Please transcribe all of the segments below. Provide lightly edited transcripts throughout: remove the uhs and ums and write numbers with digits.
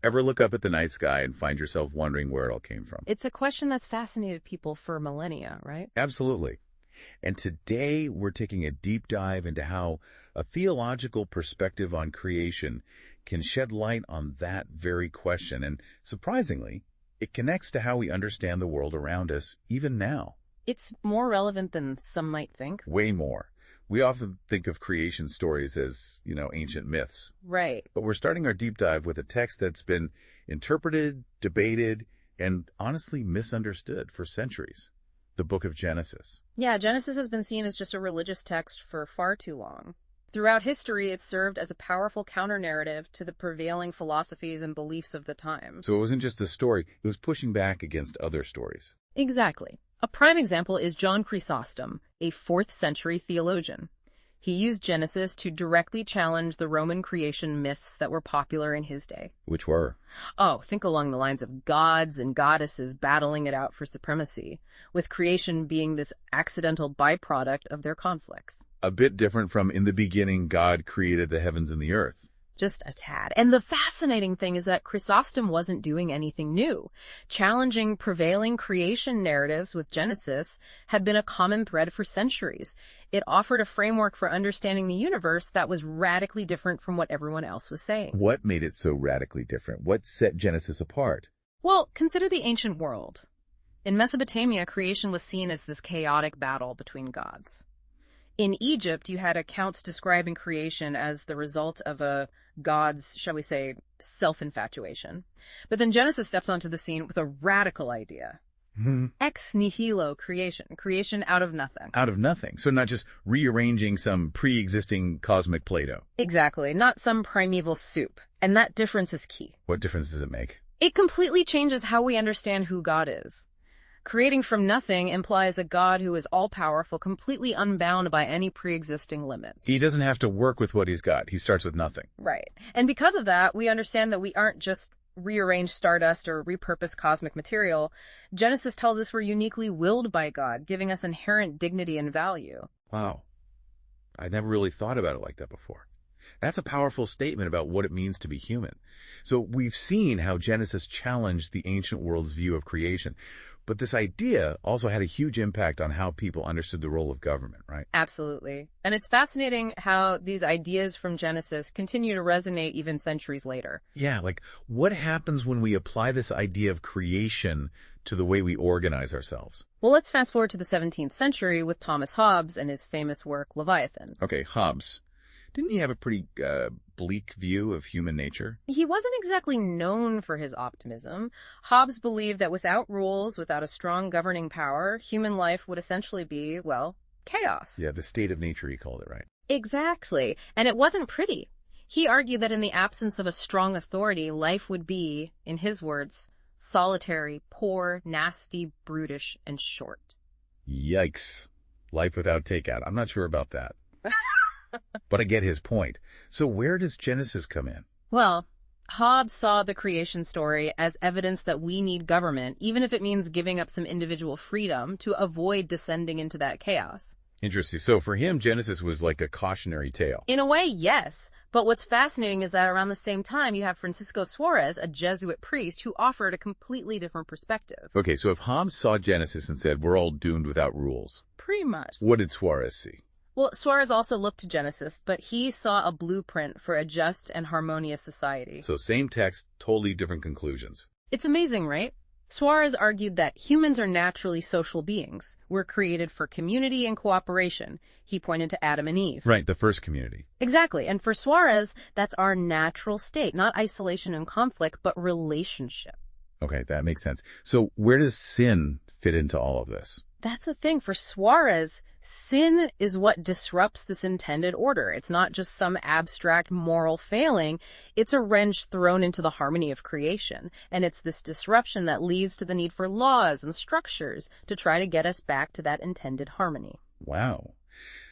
Ever look up at the night sky and find yourself wondering where it all came from? It's a question that's fascinated people for millennia, right? Absolutely. And today we're taking a deep dive into how a theological perspective on creation can shed light on that very question. And surprisingly, it connects to how we understand the world around us even now. It's more relevant than some might think. Way more. We often think of creation stories as, ancient myths. Right. But we're starting our deep dive with a text that's been interpreted, debated, and honestly misunderstood for centuries. The book of Genesis. Yeah, Genesis has been seen as just a religious text for far too long. Throughout history, it served as a powerful counter-narrative to the prevailing philosophies and beliefs of the time. So it wasn't just a story, it was pushing back against other stories. Exactly. A prime example is John Chrysostom, a 4th century theologian. He used Genesis to directly challenge the Roman creation myths that were popular in his day. Which were? Oh, think along the lines of gods and goddesses battling it out for supremacy, with creation being this accidental byproduct of their conflicts. A bit different from in the beginning, God created the heavens and the earth. Just a tad. And the fascinating thing is that Chrysostom wasn't doing anything new. Challenging prevailing creation narratives with Genesis had been a common thread for centuries. It offered a framework for understanding the universe that was radically different from what everyone else was saying. What made it so radically different? What set Genesis apart? Well, consider the ancient world. In Mesopotamia, creation was seen as this chaotic battle between gods. In Egypt, you had accounts describing creation as the result of a god's, shall we say, self-infatuation. But then Genesis steps onto the scene with a radical idea. Ex nihilo creation out of nothing. Out of nothing. So not just rearranging some pre-existing cosmic Play-Doh. Exactly, not some primeval soup. And that difference is key. What difference does it make? It completely changes how we understand who God is. Creating from nothing implies a God who is all-powerful, completely unbound by any pre-existing limits. He doesn't have to work with what he's got. He starts with nothing. Right. And because of that, we understand that we aren't just rearrange stardust or repurpose cosmic material. Genesis tells us we're uniquely willed by God, giving us inherent dignity and value. Wow. I never really thought about it like that before. That's a powerful statement about what it means to be human. So we've seen how Genesis challenged the ancient world's view of creation. But this idea also had a huge impact on how people understood the role of government, right? Absolutely. And it's fascinating how these ideas from Genesis continue to resonate even centuries later. Yeah, like what happens when we apply this idea of creation to the way we organize ourselves? Well, let's fast forward to the 17th century with Thomas Hobbes and his famous work, Leviathan. Okay, Hobbes. Didn't he have a pretty bleak view of human nature? He wasn't exactly known for his optimism. Hobbes believed that without rules, without a strong governing power, human life would essentially be, well, chaos. Yeah, the state of nature, he called it, right? Exactly. And it wasn't pretty. He argued that in the absence of a strong authority, life would be, in his words, solitary, poor, nasty, brutish, and short. Yikes. Life without takeout. I'm not sure about that. But I get his point. So where does Genesis come in? Well, Hobbes saw the creation story as evidence that we need government, even if it means giving up some individual freedom to avoid descending into that chaos. Interesting. So for him, Genesis was like a cautionary tale. In a way, yes. But what's fascinating is that around the same time, you have Francisco Suarez, a Jesuit priest, who offered a completely different perspective. Okay, so if Hobbes saw Genesis and said, we're all doomed without rules. Pretty much. What did Suarez see? Well, Suarez also looked to Genesis, but he saw a blueprint for a just and harmonious society. So same text, totally different conclusions. It's amazing, right? Suarez argued that humans are naturally social beings. We're created for community and cooperation. He pointed to Adam and Eve. Right, the first community. Exactly. And for Suarez, that's our natural state, not isolation and conflict, but relationship. Okay, that makes sense. So where does sin fit into all of this? That's the thing. For Suarez, sin is what disrupts this intended order. It's not just some abstract moral failing. It's a wrench thrown into the harmony of creation. And it's this disruption that leads to the need for laws and structures to try to get us back to that intended harmony. Wow.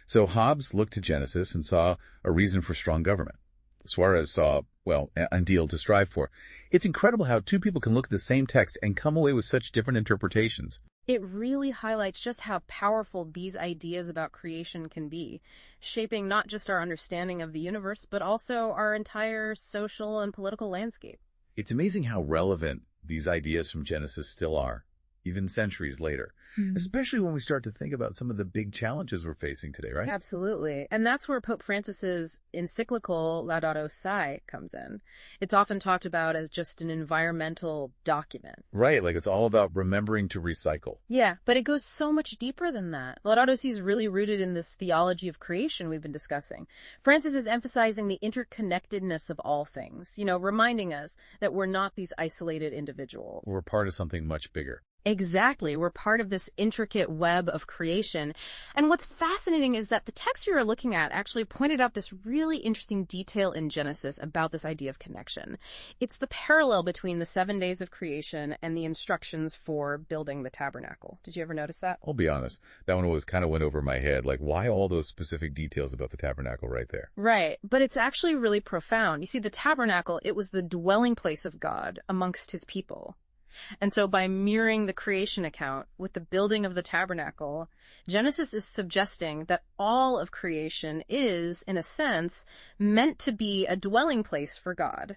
So Hobbes looked to Genesis and saw a reason for strong government. Suarez saw, well, an ideal to strive for. It's incredible how two people can look at the same text and come away with such different interpretations. It really highlights just how powerful these ideas about creation can be, shaping not just our understanding of the universe, but also our entire social and political landscape. It's amazing how relevant these ideas from Genesis still are, even centuries later, especially when we start to think about some of the big challenges we're facing today, right? Absolutely. And that's where Pope Francis's encyclical Laudato Si comes in. It's often talked about as just an environmental document. Right, like it's all about remembering to recycle. Yeah, but it goes so much deeper than that. Laudato Si is really rooted in this theology of creation we've been discussing. Francis is emphasizing the interconnectedness of all things, reminding us that we're not these isolated individuals. We're part of something much bigger. Exactly. We're part of this intricate web of creation. And what's fascinating is that the text we were looking at actually pointed out this really interesting detail in Genesis about this idea of connection. It's the parallel between the 7 days of creation and the instructions for building the tabernacle. Did you ever notice that? I'll be honest, that one always kind of went over my head. Like, why all those specific details about the tabernacle right there? Right. But it's actually really profound. You see, the tabernacle, it was the dwelling place of God amongst his people. And so by mirroring the creation account with the building of the tabernacle, Genesis is suggesting that all of creation is, in a sense, meant to be a dwelling place for God.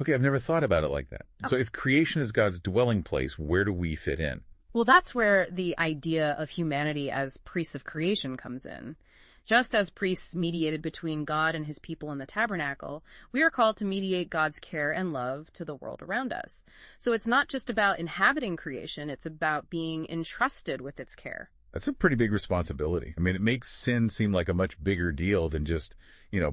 Okay, I've never thought about it like that. So if creation is God's dwelling place, where do we fit in? Well, that's where the idea of humanity as priests of creation comes in. Just as priests mediated between God and his people in the tabernacle, we are called to mediate God's care and love to the world around us. So it's not just about inhabiting creation, it's about being entrusted with its care. That's a pretty big responsibility. I mean, it makes sin seem like a much bigger deal than just,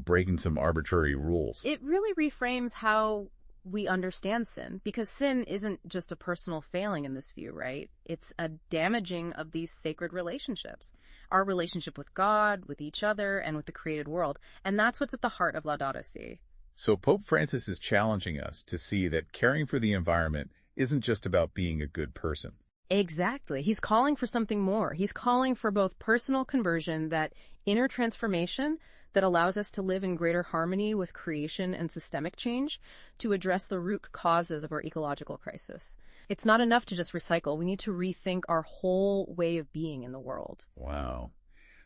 breaking some arbitrary rules. It really reframes how we understand sin, because sin isn't just a personal failing in this view, right? It's a damaging of these sacred relationships, our relationship with God, with each other, and with the created world. And that's what's at the heart of Laudato Si. So Pope Francis is challenging us to see that caring for the environment isn't just about being a good person. Exactly. He's calling for something more. He's calling for both personal conversion, that inner transformation that allows us to live in greater harmony with creation and systemic change, to address the root causes of our ecological crisis. It's not enough to just recycle. We need to rethink our whole way of being in the world. Wow.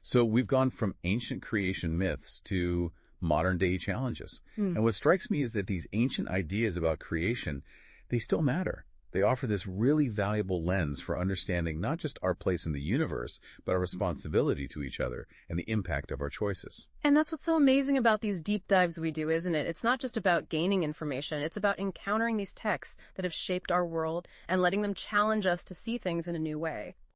So we've gone from ancient creation myths to modern day challenges. And what strikes me is that these ancient ideas about creation, they still matter. They offer this really valuable lens for understanding not just our place in the universe, but our responsibility to each other and the impact of our choices. And that's what's so amazing about these deep dives we do, isn't it? It's not just about gaining information. It's about encountering these texts that have shaped our world and letting them challenge us to see things in a new way.